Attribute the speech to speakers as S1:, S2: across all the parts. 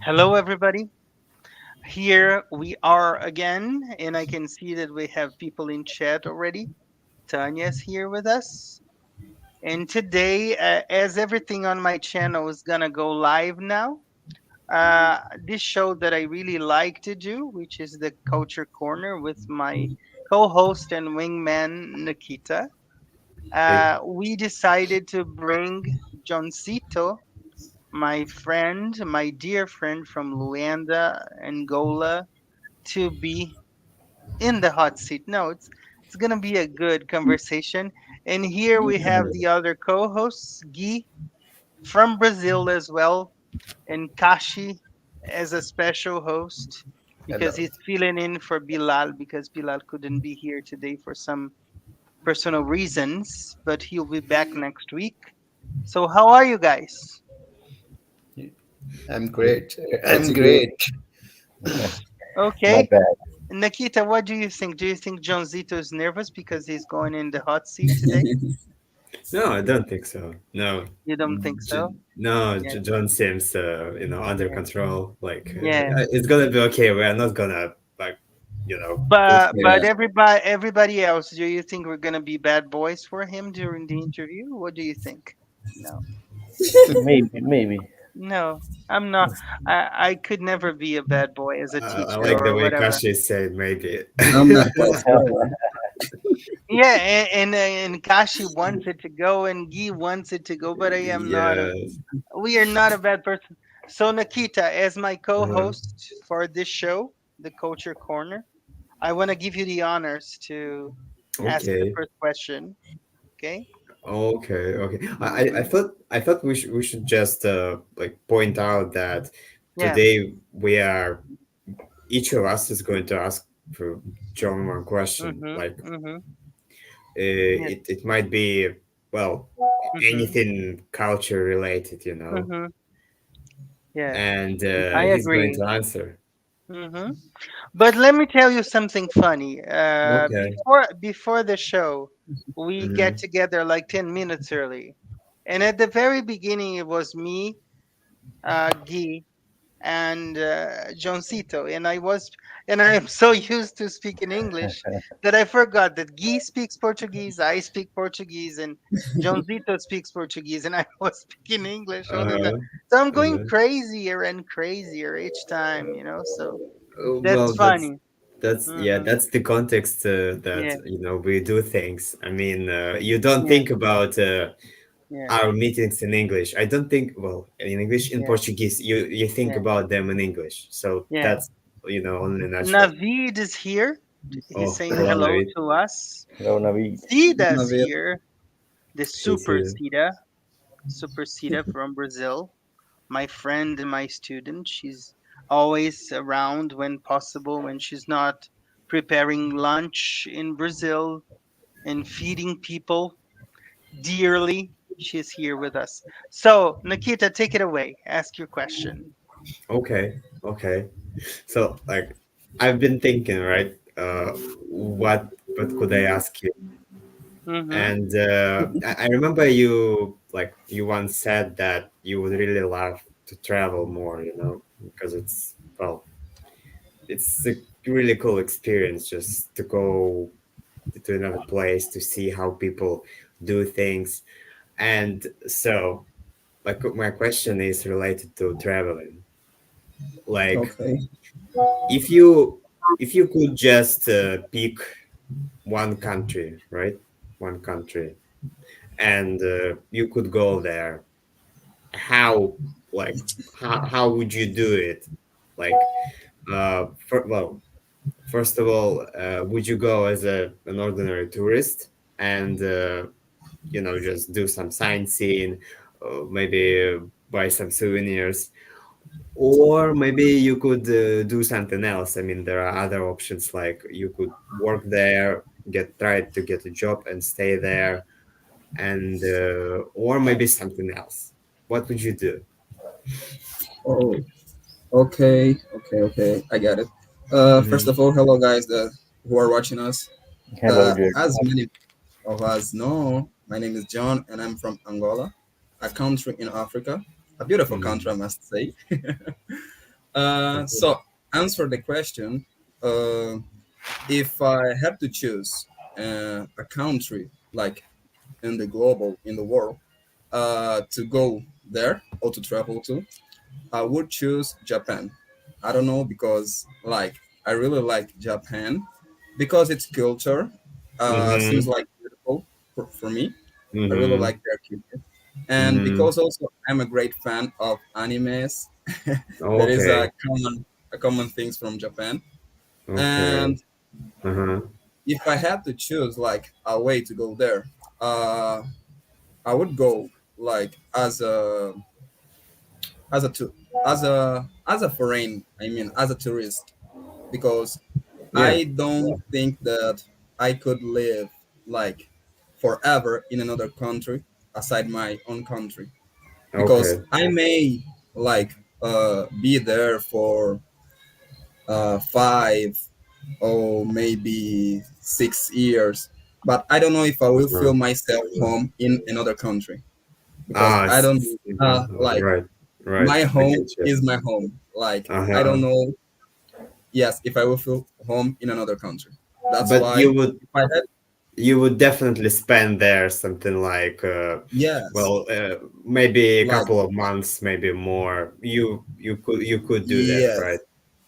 S1: Hello, everybody. Here we are again, and I can see that we have people in chat already. Tanya's here with us. And today, as everything on my channel is gonna go live now, this show that I really like to do, which is the Culture Corner with my co host and wingman, Nikita,
S2: Hey,
S1: we decided to bring Johncito, my friend, my dear friend from Luanda, Angola, to be in the hot seat. No, it's gonna be a good conversation. And here we have the other co-hosts, Guy from Brazil as well, and Kashi as a special host because
S2: hello.
S1: he's filling in for Bilal because Bilal couldn't be here today for some personal reasons, but he'll be back next week. So how are you guys?
S2: I'm great. I'm
S3: Pretty good.
S2: great.
S1: Okay.
S3: Not bad.
S1: Nikita, what do you think? Do you think John Zito is nervous because he's going in the hot seat today?
S2: No, I don't think so. No,
S1: You don't think so? Yeah,
S2: John seems, under
S1: yeah,
S2: control. Like
S1: yeah.
S2: it's gonna be okay. We are not gonna push
S1: But
S2: him.
S3: Yeah.
S1: everybody else, do you think we're gonna be bad boys for him during the interview? What do you think? No,
S3: Maybe.
S1: no, I'm not. I could never be a bad boy as a
S2: I
S1: teacher
S2: like the
S1: or
S2: way
S1: whatever.
S2: Kashi said maybe.
S4: I'm not quite sure.
S1: Yeah, and Kashi wants it to go, and Guy wants it to go, but I am not a.
S2: Yes.
S1: We are not a bad person. So Nikita, as my
S2: Uh-huh.
S1: co-host for this show, the Culture Corner, I want to give you the honors to ask the
S2: Okay.
S1: first question. Okay?
S2: Okay. I
S1: Hmm.
S2: thought we should just point out that
S1: Yeah.
S2: today we are each of us is going to ask for John one question.
S1: Mm-hmm.
S2: Like
S1: Mm-hmm. Yes.
S2: it might be, well,
S1: Mm-hmm.
S2: anything culture related,
S1: Mm-hmm. Yes.
S2: and
S1: I
S2: he's going
S1: agree.
S2: to answer.
S1: Mm-hmm. But let me tell you something funny.
S2: Okay.
S1: Before the show, we get
S2: Hmm.
S1: together like 10 minutes early, and at the very beginning, it was me, Guy, and Johncito, and I am so used to speaking English that I forgot that Guy speaks Portuguese, I speak Portuguese, and Johncito speaks Portuguese, and I was speaking English all the time.
S2: Uh-huh.
S1: So I'm going
S2: Uh-huh.
S1: crazier and crazier each time, So that's
S2: Well,
S1: funny.
S2: yeah,
S1: Hmm.
S2: that's the context that
S1: Yeah,
S2: we do things. I mean, you don't
S1: yeah,
S2: think about
S1: yeah,
S2: our meetings in English. I don't think, well, in English, in
S1: yeah,
S2: Portuguese, you think
S1: yeah,
S2: about them in English. So
S1: yeah.
S2: that's only natural.
S1: Naveed is here. He's
S2: Oh,
S1: saying
S2: hello,
S1: hello
S2: Navid.
S1: to us.
S3: Hello, Naveed.
S1: Sida's
S4: Naveed.
S1: here. The
S2: He's
S1: super
S2: here.
S1: Sida. Super Sita from Brazil, my friend and my student. She's always around when possible, when she's not preparing lunch in Brazil and feeding people dearly. She's here with us. So, Nikita, take it away. Ask your question.
S2: Okay. So, like, I've been thinking, right? What could I ask you?
S1: Mm-hmm.
S2: And I remember you once said that you would really love to travel more, because it's a really cool experience just to go to another place to see how people do things. And so, like, my question is related to traveling. Like,
S4: Okay.
S2: if you if you could just pick one country, right? One country, and you could go there, how like how would you do it? Like, well, first of all, would you go as an ordinary tourist and just do some sightseeing, maybe buy some souvenirs, or maybe you could do something else? I mean, there are other options, like you could work there, try to get a job and stay there, and or maybe something else. What would you do?
S4: Oh, okay. I got it. First
S2: Hmm.
S4: of all, hello guys that who are watching us.
S3: Hello, dear.
S4: As many of us know, my name is John and I'm from Angola, a country in Africa, a beautiful country, I must say. So answer the question. Uh, if I had to choose a country like in the global in the world to go there or to travel to, I would choose Japan. I don't know because like I really like Japan because its culture seems
S2: Mm-hmm.
S4: like beautiful for me. I really
S2: Mm-hmm.
S4: like their culture, and
S2: Mm-hmm.
S4: because also I'm a great fan of animes. That is
S2: Okay.
S4: a common things from Japan.
S2: Okay.
S4: And
S2: Uh-huh.
S4: if I had to choose like a way to go there, uh, I would go like as a tu- as a foreign. I mean, as a tourist, because
S2: Yeah.
S4: I don't think that I could live like forever in another country aside my own country, because
S2: Okay.
S4: I may like be there for 5 or maybe 6 years, but I don't know if I will
S2: Uh-huh.
S4: feel myself home in another country because
S2: Ah,
S4: I don't like
S2: right. Right.
S4: my
S2: I
S4: home
S2: get you.
S4: is my home. Like I don't
S2: Uh-huh.
S4: know, yes, if I will feel home in another country. That's
S2: But
S4: why if I had
S2: you would definitely spend there something like
S4: yes,
S2: well maybe a
S4: like
S2: couple of months, maybe more. You could do that, right?
S4: yes,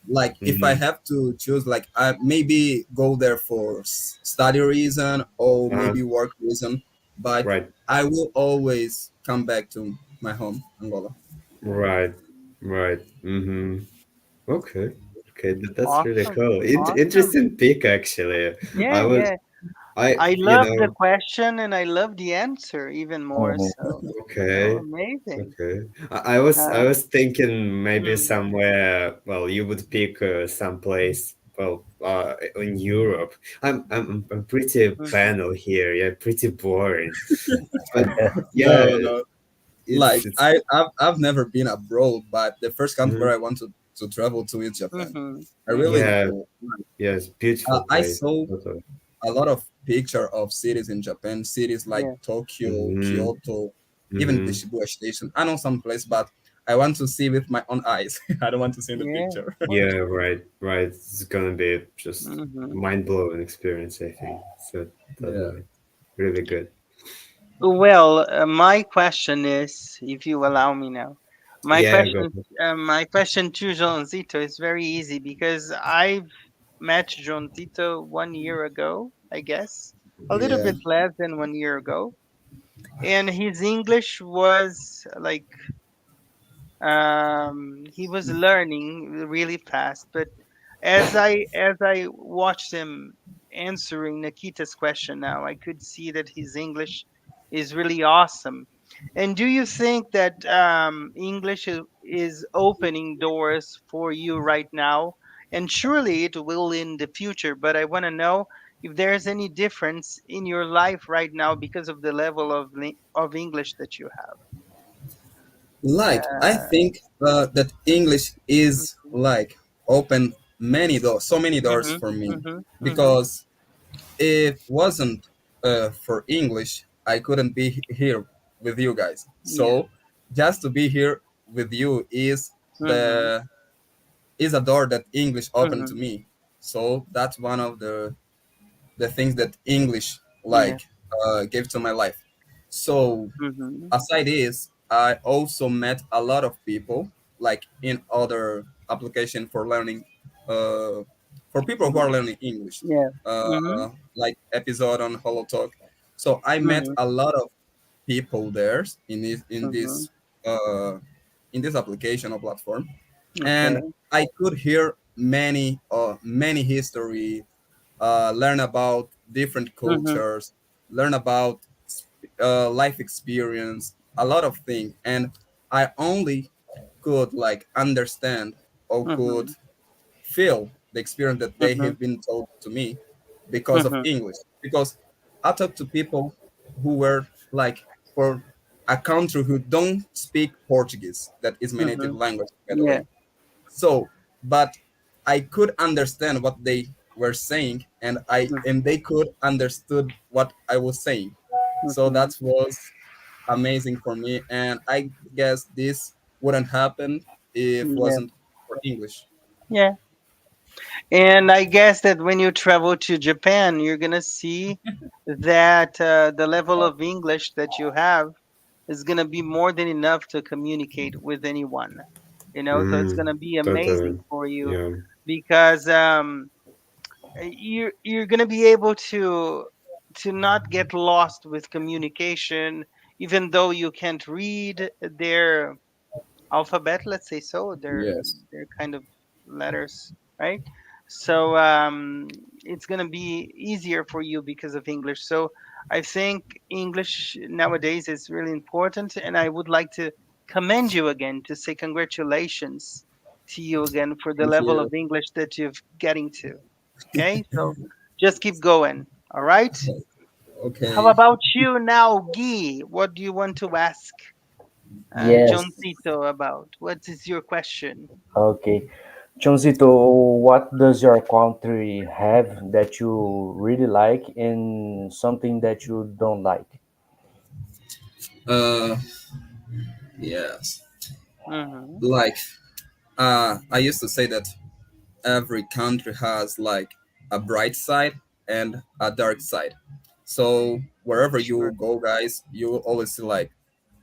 S4: like if I
S2: Mm-hmm.
S4: have to choose, like I maybe go there for study reason or
S2: Uh-huh.
S4: maybe work reason, but
S2: Right.
S4: I will always come back to my home, Angola.
S2: Right. Right. Mm-hmm. Okay. Okay, that's really
S1: Awesome.
S2: cool.
S1: Awesome.
S2: Interesting pick, actually.
S1: Yeah,
S2: I would,
S1: yeah.
S2: I,
S1: I
S2: you
S1: love the
S2: know,
S1: question and I love the answer even more.
S3: Mm-hmm.
S1: So,
S2: okay,
S1: amazing.
S2: okay. I
S1: Uh,
S2: was thinking maybe
S1: mm,
S2: somewhere. Well, you would pick some place. Well, in Europe. I'm pretty
S1: mhm,
S2: banal here. Yeah, pretty boring. But yeah,
S4: No, no. Like
S2: it's.
S4: I've never been abroad, but the first country where
S2: Mhm.
S4: I want to travel to is Japan.
S1: mhm,
S4: I really
S1: mhm.
S2: Yeah, yes, beautiful
S4: I
S2: place.
S4: saw
S2: Totally.
S4: a lot of picture of cities in Japan, cities like
S1: Yeah,
S4: Tokyo,
S2: Mm-hmm.
S4: Kyoto, even the
S2: Mm-hmm.
S4: Shibuya station. I know some place, but I want to see with my own eyes. I don't want to see in the
S1: yeah.
S4: picture.
S2: Yeah, right, right. It's gonna be just
S1: Mhm.
S2: mind-blowing experience, I think. So
S4: Yeah.
S2: totally, really good.
S1: Well, my question is, if you allow me now,
S2: Yeah, go.
S1: my question to Joãozito is very easy because I've met Joãozito 1 year ago, I guess, a little
S4: Yeah.
S1: bit less than 1 year ago, and his English was like he was learning really fast. But as I watched him answering Nikita's question now, I could see that his English is really awesome. And do you think that English is opening doors for you right now? And surely it will in the future, but I want to know if there's any difference in your life right now because of the level of of English that you have.
S4: Like I
S1: Uh,
S4: think that English is like open many doors, so many doors
S1: mhm,
S4: for me,
S1: mhm, mhm.
S4: because if wasn't for English, I couldn't be here with you guys.
S1: Yeah.
S4: So just to be here with you
S1: Mhm,
S4: is a door that English opened to
S1: mhm.
S4: me. So that's one of the things that English
S1: Yeah.
S4: like gave to my life. So
S1: Mhm,
S4: aside this, I also met a lot of people like in other application for learning for people who are
S1: mhm.
S4: learning English,
S1: Yeah. Mhm,
S4: uh, like episode on HelloTalk. So I met
S1: mhm,
S4: a lot of people there
S1: mhm.
S4: uh, in this application or platform, and
S1: Okay.
S4: I could hear many history, learn about different
S1: Mhm,
S4: cultures, learn about life experience, a lot of things, and I only could like understand or could
S1: mhm,
S4: feel the experience that they
S1: mhm,
S4: have been told to me because of
S1: mhm,
S4: English. Because I talk to people who were like for a country who don't speak Portuguese, that is my native
S1: mhm.
S4: language, by the
S1: Yeah.
S4: way. So, but I could understand what they were saying, and
S1: Mm,
S4: they could understood what I was saying. So
S1: mhm.
S4: that was amazing for me, and I guess this wouldn't happen if
S1: Yeah.
S4: wasn't for English.
S1: Yeah. And I guess that when you travel to Japan, you're gonna see that the level of English that you have is gonna be more than enough to communicate with anyone. So it's
S2: Mm,
S1: gonna be amazing
S2: totally.
S1: for you
S2: Yeah.
S1: because you're gonna be able to not get lost with communication, even though you can't read their alphabet, let's say so,
S4: Yes.
S1: they're kind of letters, right? So it's going to be easier for you because of English. So I think English nowadays is really important, and I would like to commend you again, to say congratulations to you again for the
S4: Thank
S1: level
S4: you.
S1: of English that you've getting to. Okay, so just keep going. All right. How
S4: Okay.
S1: about you now, Guy? What do you want to ask
S3: Yes.
S1: Johncito about? What is your question?
S3: Okay. Chonsito, what does your country have that you really like and something that you don't like?
S4: Uh, yes.
S1: Mm-hmm.
S4: Like, I used to say that every country has like a bright side and a dark side. So wherever
S1: Sure.
S4: you go, guys, you will always see like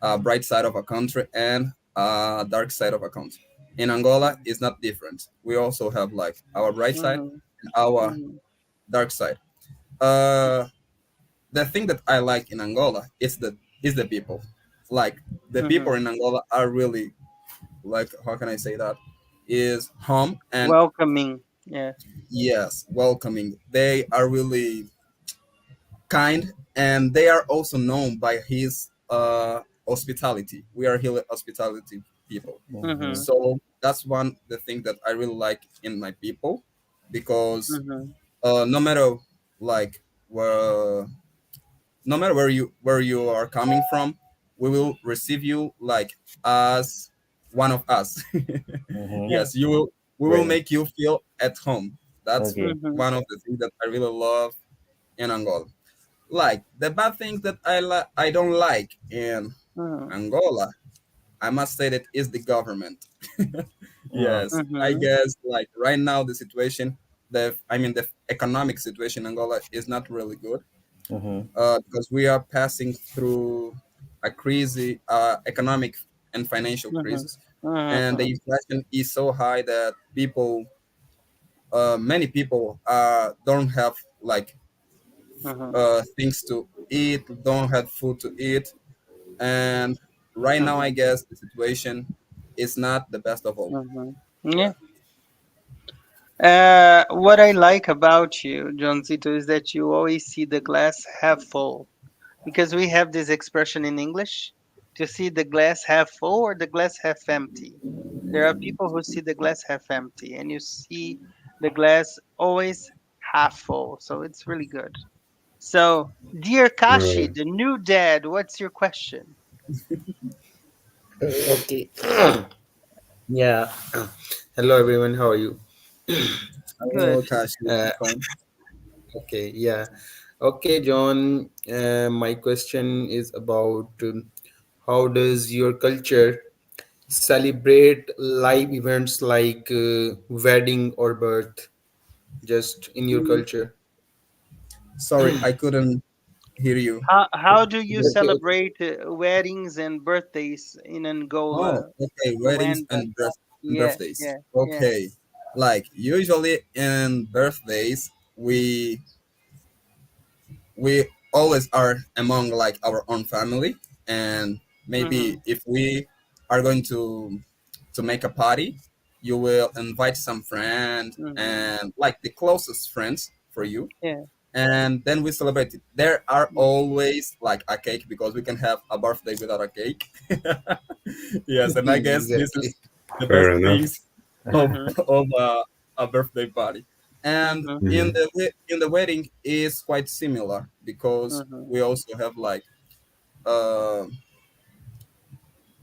S4: a bright side of a country and a dark side of a country. In Angola, it's not different. We also have like our bright side
S1: Mm-hmm.
S4: and our
S1: Mm-hmm.
S4: dark side. Uh, the thing that I like in Angola is the people. Like the people
S1: Mm-hmm.
S4: in Angola are really like, how can I say that? Is home and
S1: Welcoming. Yeah.
S4: yes, welcoming. They are really kind, and they are also known by his hospitality. We are here hospitality people.
S3: Mm-hmm.
S1: Mm-hmm.
S4: So that's one the thing that I really like in my people, because
S1: Mm-hmm.
S4: no matter like where no matter where you are coming from, we will receive you like as one of us.
S3: Mm-hmm.
S1: Yeah.
S4: Yes, you will. We will
S3: Great.
S4: make you feel at home. That's
S3: Okay.
S1: Mm-hmm.
S4: one of the things that I really love in Angola. Like the bad things that I don't like in
S1: Mm-hmm.
S4: Angola, I must say that is the government.
S3: Yeah.
S4: Yes, I
S1: Mm-hmm.
S4: guess like right now the situation, the economic situation in Angola is not really good,
S3: Mm-hmm.
S4: because we are passing through a crazy economic and financial
S1: Mm-hmm.
S4: crisis, and the
S1: Mm-hmm.
S4: inflation is so high that many people don't have like
S1: Mm-hmm.
S4: things to eat, don't have food to eat, and right now I
S1: Mm-hmm.
S4: guess the situation is not the best of all.
S1: Mm-hmm. Yeah.
S4: Yeah.
S1: What I like about you, Johncito, is that you always see the glass half full. Because we have this expression in English, to see the glass half full or the glass half empty. There are people who see the glass half empty, and you see the glass always half full. So it's really good. So, dear Kashi,
S2: Uh,
S1: the new dad, what's your question?
S5: Okay. Yeah. Hello, everyone. How are you?
S4: Hello,
S1: Good.
S4: Kashi.
S5: Uh,
S4: Welcome.
S5: okay. Yeah. Okay, John. My question is about how does your culture celebrate live events like wedding or birth? Just in your
S1: Mm.
S5: culture.
S4: Sorry, I couldn't hear you.
S1: How do you
S5: Okay. Okay.
S1: celebrate weddings and birthdays in
S4: Oh,
S1: Angola,
S4: okay. Weddings
S1: Luanda?
S4: and
S1: Yeah,
S4: birthdays.
S1: yeah, yeah.
S4: Okay. Like usually in birthdays, we always are among like our own family, and maybe
S1: Mhm,
S4: if we are going to make a party, you will invite some friend
S1: mhm.
S4: and like the closest friends for you,
S1: Yeah.
S4: and then we celebrate it. There are
S1: Mhm,
S4: always like a cake, because we can have a birthday without a cake. Yes, and I guess this
S5: Exactly.
S4: is the best
S2: fair enough.
S4: things of
S1: mhm,
S4: of a birthday party. And
S1: mhm,
S4: in
S2: Hmm.
S4: in the wedding is quite similar, because
S1: mhm,
S4: we also have like uh,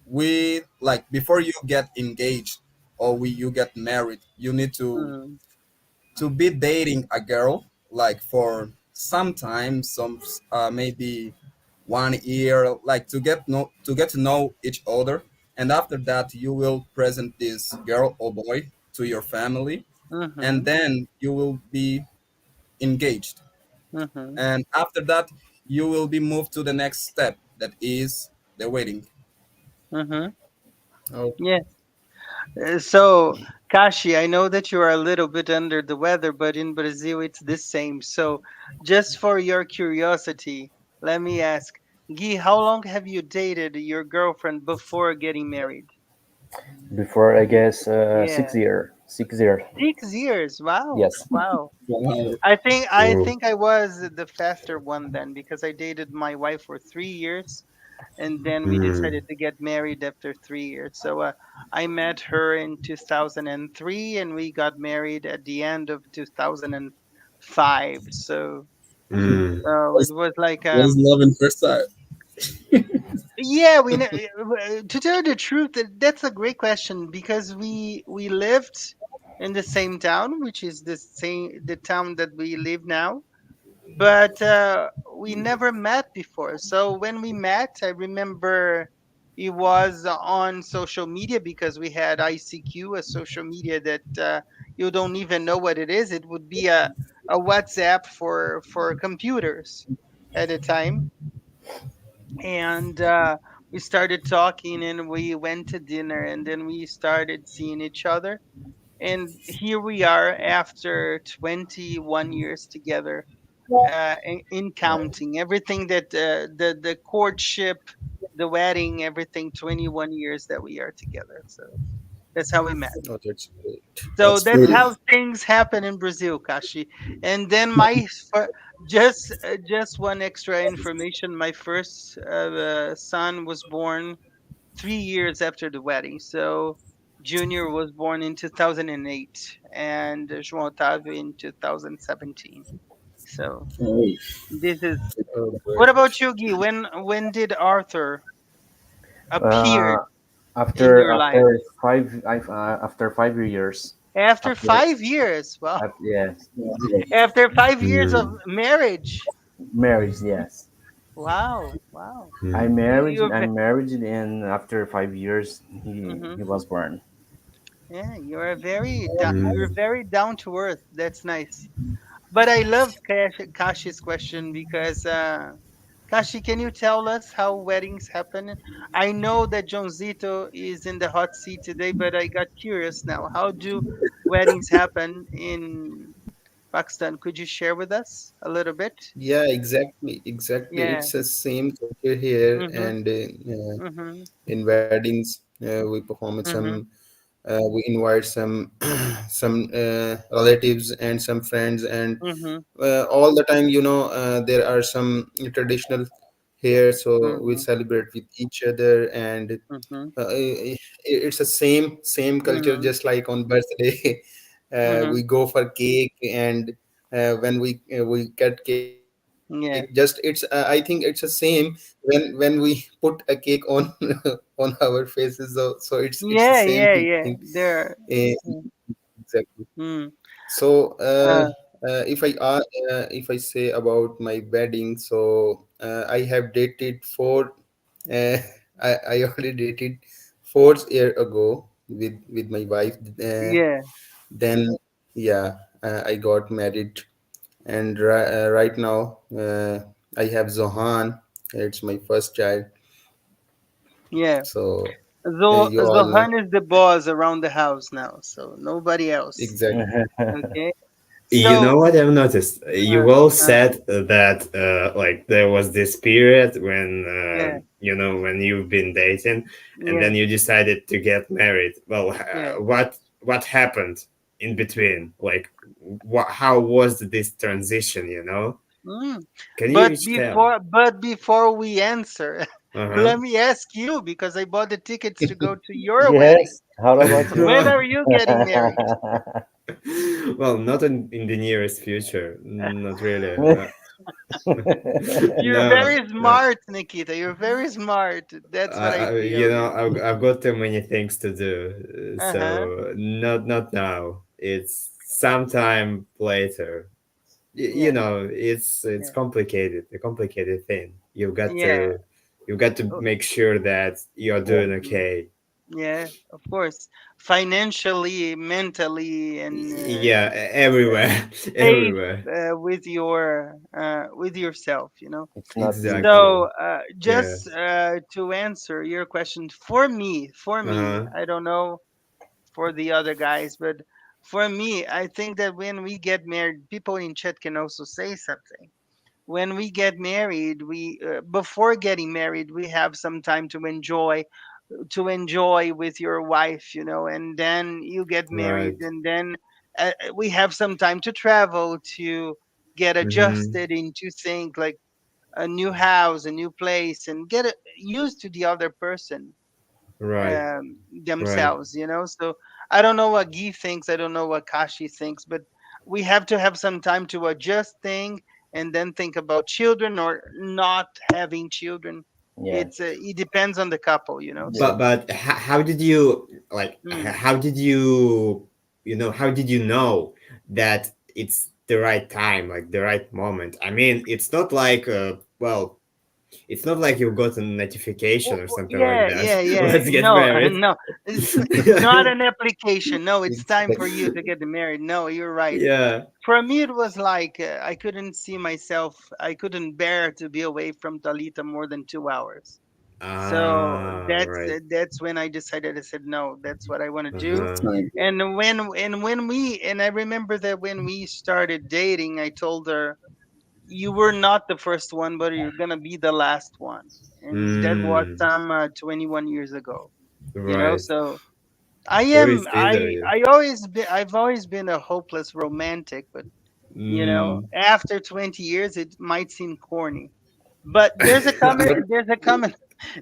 S4: we like before you get engaged or you get married, you need
S1: mhm,
S4: to be dating a girl like for some time, some maybe 1 year, like to get to know each other, and after that you will present this girl or boy to your family, and
S1: Mhm.
S4: then you will be engaged.
S1: Mhm.
S4: And after that, you will be moved to the next step, that is the wedding.
S1: Mhm.
S5: Okay.
S1: Yeah. So, Kashi, I know that you are a little bit under the weather, but in Brazil it's the same. So, just for your curiosity, let me ask, Gui, how long have you dated your girlfriend before getting married?
S3: Before, I guess,
S1: Yeah.
S3: 6 year, 6 year.
S1: 6 years. Wow.
S3: Yes.
S1: Wow.
S4: Wow.
S2: Oh.
S1: I think I was the faster one then because I dated my wife for 3 years and then we
S2: Mm.
S1: decided to get married after 3 years. So I met her in 2003 and we got married at the end of 2005. So
S2: Mm.
S1: it
S4: Was
S1: was like
S4: was love in first sight.
S1: yeah, to tell you the truth, that's a great question because we lived in the same town, which is the town that we live now, but we never met before. So when we met, I remember it was on social media because we had ICQ, a social media that you don't even know what it is. It would be a WhatsApp for computers at the time, and we started talking and we went to dinner and then we started seeing each other, and here we are after 21 years together, in counting everything that the courtship, the wedding, everything. 21 years that we are together. So that's how we met.
S5: Oh, that's great.
S1: So
S4: That's
S1: that's
S4: pretty.
S1: how things happen in Brazil, Kashi. And then just one extra information: my first son was born 3 years after the wedding. So Junior was born in 2008, and João Otávio in 2017. So
S4: Oh,
S1: this is.
S5: Oh,
S1: What
S5: great.
S1: about you, Guy? When did Arthur
S3: Uh,
S1: appeared in
S3: after
S1: your life?
S3: after 5 years.
S1: After
S3: After,
S1: 5 years. Wow.
S3: yes,
S4: wow.
S1: After 5 years of
S2: Mm.
S1: marriage.
S3: marriage. Yes,
S1: Wow. Wow.
S3: I
S2: Mm.
S3: married.
S1: You're
S3: I'm married, and after 5 years, he
S1: hmm
S3: was born.
S1: yeah, you're
S2: Mm.
S1: very down to earth. That's nice. But I love Kashi's question because Kashi, can you tell us how weddings happen? I know that John Zito is in the hot seat today, but I got curious now. How do weddings happen in Pakistan? Could you share with us a little bit?
S5: Yeah, exactly. Exactly.
S1: Yeah.
S5: It's the same culture here,
S1: Mhm.
S5: and
S1: Mhm.
S5: in weddings, we perform some.
S1: Mhm.
S5: We invite some some relatives and some friends, and
S1: Mhm.
S5: all the time, there are some traditional here, so we
S1: Mhm.
S5: celebrate with each other, and
S1: Mhm.
S5: it's the same culture,
S1: Mhm.
S5: just like on birthday.
S1: Mhm.
S5: We go for cake, and when we get cake, just it's
S1: Yeah.
S5: I think it's the same when we put a cake on on our faces, so it's the same
S1: Yeah.
S5: thing.
S1: Yeah. Yeah.
S5: Eh,
S1: There. Mhm.
S5: exactly.
S1: Mm.
S5: So
S1: Uh.
S5: if I say about my wedding, so I have dated uh, I already dated 4 year ago with my wife.
S1: Yeah.
S5: Then yeah, I got married, and right now I have Zohan. It's my first child.
S1: Yeah.
S5: So you all know
S1: Zohan is the boss around the house now, so nobody else.
S5: exactly.
S1: Okay.
S2: You know
S1: So,
S2: what I've noticed?
S1: uh,
S2: You all
S1: uh,
S2: said that like there was this period when
S1: yeah,
S2: when you've been dating, and
S1: yeah,
S2: then you decided to get married. Well,
S1: yeah.
S2: what happened in between? Like, how was this transition?
S1: Mm.
S2: Can you
S1: But
S2: each tell?
S1: before we answer,
S2: Uh
S1: let me ask you because I bought the tickets to go to your wedding.
S3: Yes. How about you?
S1: When
S2: huh.
S1: are you getting married?
S2: Well, not in the nearest future. Not really.
S1: You're
S2: No,
S1: very
S2: no.
S1: smart, Nikita. You're very smart. That's what I feel. Yeah.
S2: I've got too many things to do,
S1: Uh-huh.
S2: so not now. It's sometime later.
S1: Yeah.
S2: It's
S1: Yeah.
S2: complicated, a complicated thing.
S1: Yeah.
S2: You've got to
S1: Oh,
S2: make sure that you're doing
S3: Yeah.
S1: mhm.
S2: okay.
S1: Yeah, of course. Financially, mentally, and
S2: Yeah, everywhere,
S1: safe
S2: everywhere.
S1: with yourself, you know.
S3: It's not easy.
S2: Exactly.
S1: So,
S2: Yeah.
S1: just to answer your question, for me,
S2: Uh-huh.
S1: I don't know for the other guys, but for me, I think that when we get married, people in chat can also say something. When we get married, we before getting married, we have some time to enjoy with your wife, you know, and then you get married,
S2: Right.
S1: and then we have some time to travel, to get
S2: Mm-hmm.
S1: adjusted into things like a new house, a new place, and get used to the other person
S2: Right. Right.
S1: themselves, you know. So I don't know what Guy thinks, I don't know what Kashi thinks, but we have to have some time to adjust thing and then think about children or not having children.
S3: Yeah.
S1: It depends on the couple, you know.
S3: The,
S1: So
S2: But how did you like?
S1: mm.
S2: How did you How did you know that it's the right time, like the right moment? I mean, it's not like well, it's not like you got a notification or something like
S1: Yeah,
S2: that.
S1: yeah, yeah.
S2: Let's get
S1: No,
S2: married.
S1: no, it's not an application. No, it's time for you to get married. No, you're right.
S2: Yeah.
S1: For me, it was like I couldn't see myself. I couldn't bear to be away from Talita more than 2 hours. So
S2: Ah,
S1: that's
S2: right.
S1: that's when I decided. I said no. That's what I want to do.
S2: Uh-huh.
S4: Time.
S1: And I remember that when we started dating, I told her, you were not the first one, but you're gonna be the last one. And that was
S2: Mm,
S1: some 21 years ago, you know.
S2: right.
S1: So I
S2: Very
S1: am
S2: sweet of
S1: I
S2: you.
S1: I always been I've always been a hopeless romantic, but
S2: Mm.
S1: after 20 years, it might seem corny. But there's a comment.
S4: But
S1: There's a comment.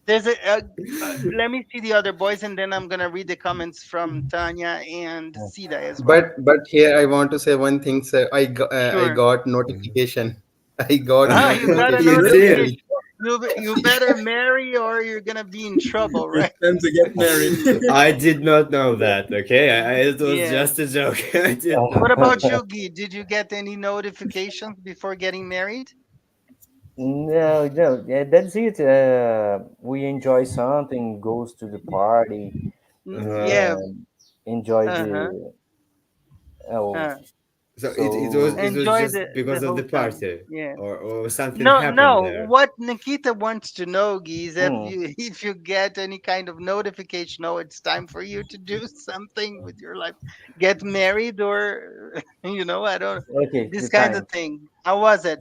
S1: There's let me see the other boys, and then I'm gonna read the comments from Tanya and Sida as well.
S5: But here I want to say one thing, sir. I
S1: Sure.
S5: got notification. I got
S1: You got a
S5: notification
S2: You
S5: from
S2: did.
S1: notification.
S5: Talita.
S1: You better marry, or you're gonna be in trouble,
S4: it's
S1: right?
S4: time to get married.
S2: I did not know that. Okay, it was
S1: Yeah.
S2: just a joke. I did
S1: What
S2: not know
S1: about
S2: that.
S1: you, Guy? Did you get any notifications before getting married?
S3: no, no, yeah, that's it. We enjoy something, goes to the party,
S2: Uh,
S1: Yeah.
S3: and enjoy
S1: Uh-huh.
S3: the. Oh,
S1: Uh,
S2: so
S3: so
S2: it was
S1: enjoy
S2: just
S1: the
S2: because of the
S1: whole time.
S2: party,
S1: Yeah.
S2: or something
S1: No,
S2: happened
S1: no.
S2: there.
S1: What Nikita wants to know, Guy, is if
S3: mm,
S1: you get any kind of notification, oh, it's time for you to do something with your life, get married, or I don't.
S3: okay,
S1: This
S3: the
S1: kind of
S3: time.
S1: thing. How was it?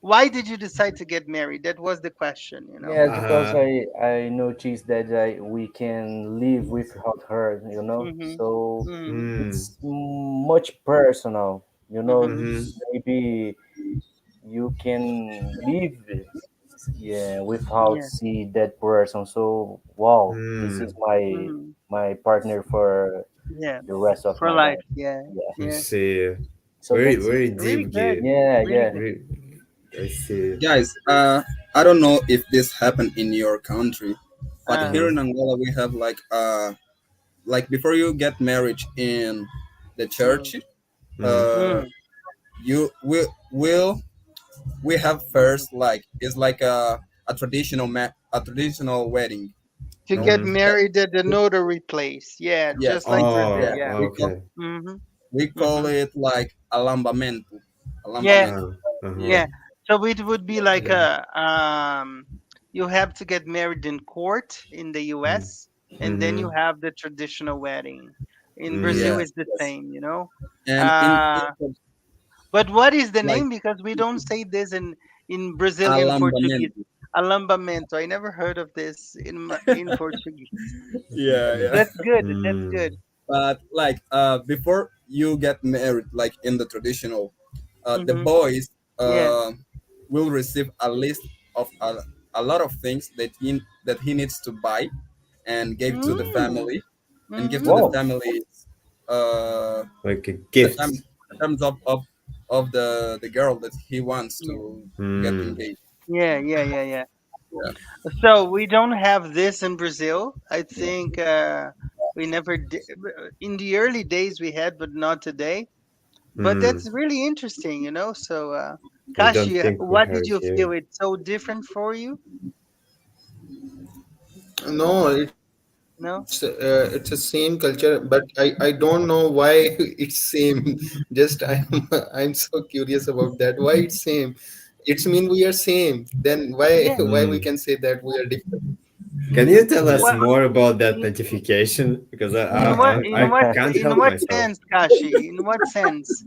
S1: Why did you decide to get married? That was the question, you know.
S3: Yes, because
S2: Uh-huh.
S3: I noticed that we can live without her,
S1: Mhm.
S3: So
S1: Mhm.
S2: Mm.
S3: it's much personal,
S1: Mhm.
S2: Mm-hmm.
S3: Maybe you can live, yeah, without
S1: Yeah.
S3: see that person. So wow, this is
S2: Mm.
S1: Mhm.
S3: my partner for
S1: Yeah.
S3: the rest of
S1: For
S3: my
S1: life.
S3: life.
S1: Yeah.
S3: Yeah.
S2: I
S1: Yeah.
S2: see.
S3: So
S2: Very,
S3: that's it.
S2: very
S1: Really
S2: deep,
S1: good.
S2: Gib.
S3: Yeah,
S1: Really
S3: yeah.
S1: good.
S2: Very, I see.
S4: Guys, I don't know if this happened in your country, but
S1: Uh.
S4: here
S2: Uh-huh.
S4: in Angola we have like before you get married in the
S1: Mm.
S4: church,
S2: Mm-hmm.
S4: uh,
S1: Mm.
S4: you will we have
S1: Mhm.
S4: first like it's like a traditional wedding,
S1: To
S4: you know.
S1: get
S2: Mm-hmm.
S4: That,
S1: married at the notary place. Yeah, just
S4: yes,
S1: like Brazil.
S2: Oh,
S4: yeah.
S1: Yeah.
S2: okay.
S1: Mm-hmm.
S4: We call
S1: Mm-hmm.
S4: it like
S1: Yeah.
S4: alambamento.
S2: Uh-huh.
S1: Yeah. So it would be like
S4: Yeah.
S1: you have to get married in court in the US, and then you
S2: Mm-hmm.
S1: have the traditional wedding. In Brazil
S2: Mm.
S4: Yes,
S1: is the
S4: yes.
S1: same, you know.
S4: And
S1: Uh but what is the
S4: like
S1: name? Because we don't say this in Brazilian Portuguese.
S4: alambamento.
S1: Alambamento. I never heard of this in Portuguese.
S4: Yeah, yeah.
S1: That's good. That's good.
S2: Mm.
S4: But like before you get married, like in the traditional, the
S1: Mm-hmm.
S4: boys
S1: Yeah.
S4: uh will receive a list of a lot of things that he needs to buy and give to the
S1: Mm.
S4: family and give to the
S1: Mm-hmm.
S3: Wow.
S4: family uh
S2: Like a
S4: the
S2: gift.
S4: time the terms of the girl that he wants
S1: Yeah.
S4: to get
S2: Mm.
S4: engaged.
S1: Yeah. Yeah. Yeah. Yeah.
S4: Yeah.
S1: So we don't have this in Brazil. I think we never did. In the early days we had, but not today. But
S2: Mm.
S1: that's really interesting, you know. So,
S2: I don't
S1: Kashi,
S2: think we
S1: what
S2: have
S1: did
S2: it
S1: you
S2: here.
S1: feel? It's so different for you?
S5: No, it's not
S1: No?
S5: It's a same culture, but I don't know why it's same. Just I'm so curious about that. Why it's same? It's mean we are same. Then why
S1: Yeah.
S5: why we
S2: Mm.
S5: can say that we are different?
S2: Can you tell us
S1: What
S2: more about that
S1: in
S2: notification? Because
S1: in what
S2: I can't
S1: in
S2: help
S1: what
S2: myself.
S1: sense, Kashi? In what sense?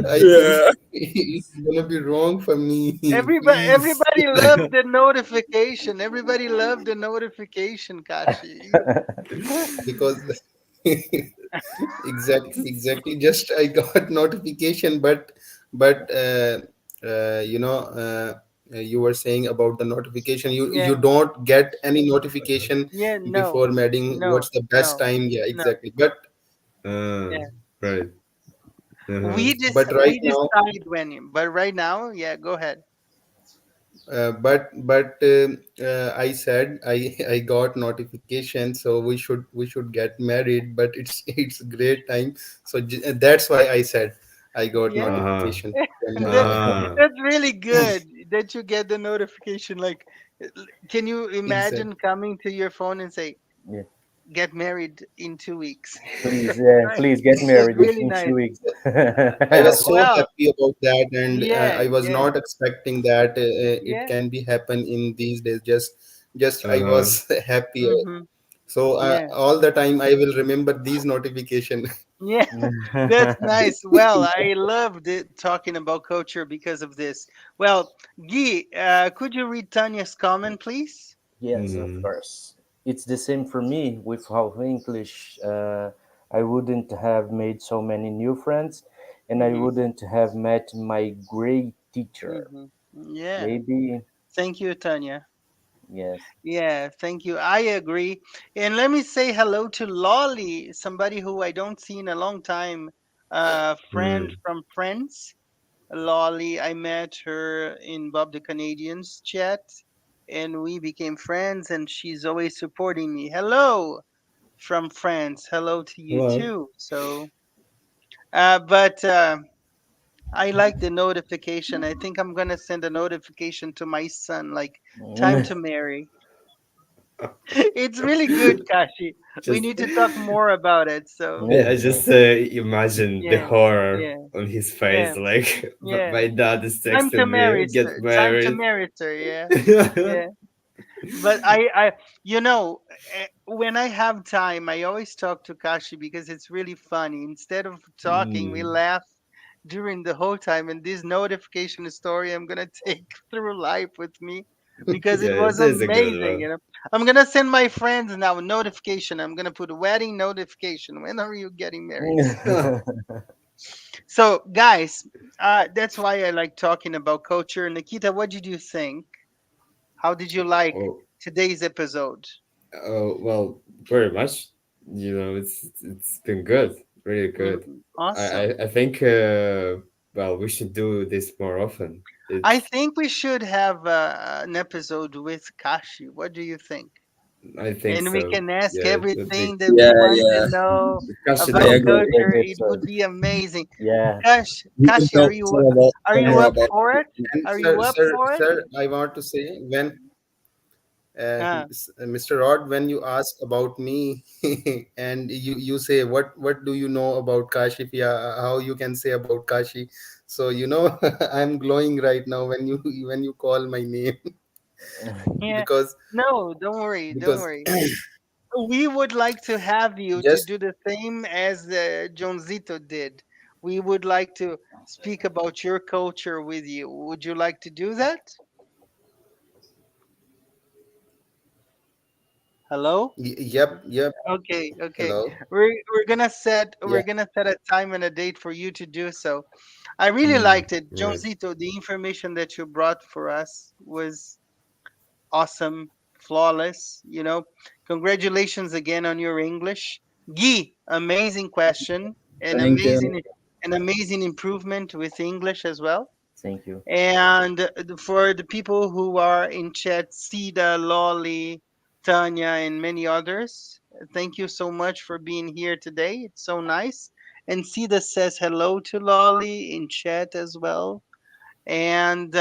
S5: I think
S4: Yeah.
S5: it's gonna be wrong for me. Please,
S1: Everybody loved the notification. Everybody loved the notification, Kashi.
S5: because exactly. Just I got notification, but you were saying about the notification. You
S1: Yeah,
S5: don't get any notification
S1: yeah, no,
S5: before mating.
S1: no,
S5: What's the best
S1: no,
S5: time? Yeah,
S1: no.
S5: exactly. But
S2: Uh,
S1: Yeah,
S2: right. Uh-huh.
S5: right
S1: we
S5: now,
S1: decide when. But right now, yeah, go ahead.
S5: but I said I got notification, so we should get married. But it's great time, so that's why I said I got
S1: Yeah,
S2: Uh-huh.
S5: notification.
S1: that
S2: Ah.
S1: that's really good that you get the notification. Like, can you
S5: Exactly.
S1: imagine coming to your phone and say,
S3: Yeah.
S1: "Get married in 2 weeks"?
S3: Please, yeah,
S1: Right?
S3: please get
S1: That's
S3: married
S1: really
S3: in
S1: nice.
S3: 2 weeks.
S5: I was so
S1: Well,
S5: happy about that, and
S1: yeah,
S5: I was
S1: yeah,
S5: not expecting that it
S1: yeah.
S5: can be happen in these days. Just I
S2: Uh-huh.
S5: was happy.
S1: Mm-hmm.
S5: So
S1: Yeah.
S5: all the time I will remember these notification.
S1: Yeah, that's nice. Well, I loved it talking about culture because of this. Well, Guy, could you read Tanya's comment, please?
S3: Yes, of
S2: Mm.
S3: course. It's the same for me with how English. I wouldn't have made so many new friends, and I
S1: Mm-hmm.
S3: wouldn't have met my great teacher.
S1: Mm-hmm. Yeah.
S3: Maybe,
S1: Thank you, Tanya.
S3: yes.
S1: Yeah, thank you. I agree. And let me say hello to Lolly, somebody who I don't see in a long time. Friend
S2: Mm.
S1: from Friends. Lolly, I met her in Bob the Canadian's chat, and we became friends, and she's always supporting me. Hello from France. Hello to you
S2: Hello.
S1: too. So, but I like the notification. I think I'm gonna send a notification to my son, like time to marry. It's really good, Kashi. We
S2: Just
S1: need to talk more about it. So,
S3: Yeah,
S2: I
S3: yeah.
S2: just imagine the
S1: yeah,
S2: horror
S1: yeah,
S2: on his
S1: yeah,
S2: face. Like
S1: yeah.
S2: my dad is
S1: Time to
S2: texting me,
S1: marry,
S2: get
S1: sir. Time to
S2: married.
S1: marry, sir. Yeah, yeah. But you know, when I have time, I always talk to Kashi because it's really funny. Instead of talking, we
S2: Mm.
S1: laugh during the whole time. And this notification story, I'm gonna take through life with me because
S2: Yeah,
S1: it
S2: it
S1: was
S2: is a good
S1: amazing.
S2: one.
S1: I'm gonna send my friends now notification. I'm gonna put a wedding notification. When are you getting married? So, guys, that's why I like talking about culture. Nikita, what did you think? How did you like
S2: Oh,
S1: today's episode?
S2: oh, well, very much. You know, it's been good, really good.
S1: Awesome.
S2: I think well, we should do this more often.
S1: I
S2: It's
S1: think we should have an episode with Kashi. What do you think?
S2: I think
S1: And we
S2: so.
S1: can ask
S2: Yeah, it would be
S1: everything that we
S4: Yeah,
S1: want to
S4: yeah.
S1: know
S2: discussion
S4: I
S1: about
S2: would
S4: agree.
S2: be
S3: Great
S1: culture.
S2: great.
S1: It would
S3: episode.
S1: be amazing.
S3: Yeah.
S4: We can
S1: Kashi,
S4: talk
S1: are
S4: some
S1: you
S4: more
S1: up
S4: about
S1: for
S4: it.
S1: it?
S5: And
S1: Are you up for it?
S5: sir, I want to say when
S1: Uh,
S5: Mr. Rod, when you ask about me and you say what do you know about Kashi? Yeah, how you can say about Kashi? So I'm glowing right now when you call my name
S1: yeah.
S5: because
S1: No, don't worry. Don't
S5: because
S1: worry. We would like to have you to
S5: just
S1: do the same as John Zito did. We would like to speak about your culture with you. Would you like to do that? Hello?
S5: yep.
S1: Okay, okay.
S5: Hello.
S1: We're gonna set a time and a date for you to do so. I really
S2: Mm,
S1: liked it.
S2: right.
S1: Jonesito, the information that you brought for us was awesome, flawless, Congratulations again on your English. Guy, amazing question and
S4: Thank you.
S1: an amazing improvement with English as well.
S3: Thank you.
S1: And for the people who are in chat, Sida, Lolly, Tanya, and many others, thank you so much for being here today. It's so nice. And Sida says hello to Lolly in chat as well. And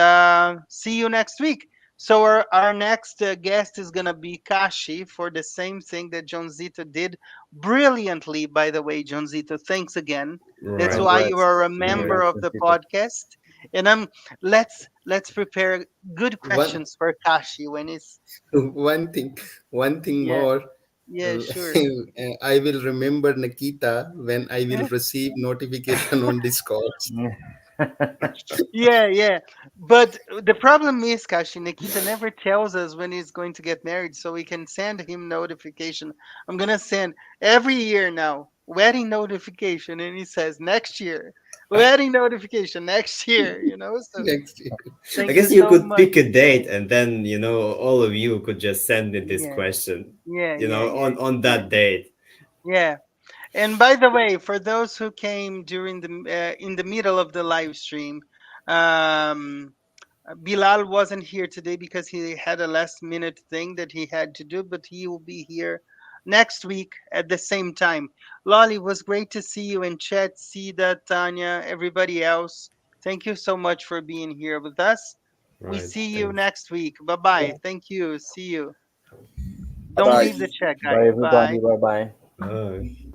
S1: see you next week. So our next guest is gonna be Kashi for the same thing that Jonzito did brilliantly. By the way, Jonzito, thanks again. That's
S2: Right.
S1: why you
S3: Congrats.
S1: are a member
S3: Congrats,
S1: of the
S3: Nikita.
S1: podcast. And let's prepare good
S5: one
S1: questions for Kashi when it's
S5: one thing one thing
S1: yeah
S5: more.
S1: yeah sure.
S5: I will remember Nikita when I will receive notification on Discord.
S1: Yeah, yeah. But the problem is, Kashi, Nikita never tells us when he's going to get married, so we can send him notification. I'm gonna send every year now wedding notification, and he says next year wedding notification next year. So
S5: Next year.
S2: I
S1: thank you
S2: guess you
S1: so
S2: could
S1: much.
S2: pick a date, and then all of you could just send in this
S1: Yeah,
S2: question,
S1: yeah, yeah, yeah,
S2: on
S1: yeah,
S2: that date.
S1: yeah. And by the way, for those who came during the in the middle of the live stream, um, Bilal wasn't here today because he had a last minute thing that he had to do, but he will be here next week at the same time. Lolly, was great to see you in chat. Sida, Tanya, everybody else. Thank you so much for being here with us. We
S2: Right.
S1: see you
S2: Thanks.
S1: next week. Bye bye. Thank you. See you.
S4: Bye
S1: Don't
S4: bye.
S1: leave the chat, guys.
S3: Bye,
S1: Bye.
S3: everybody. Bye bye.
S2: Bye.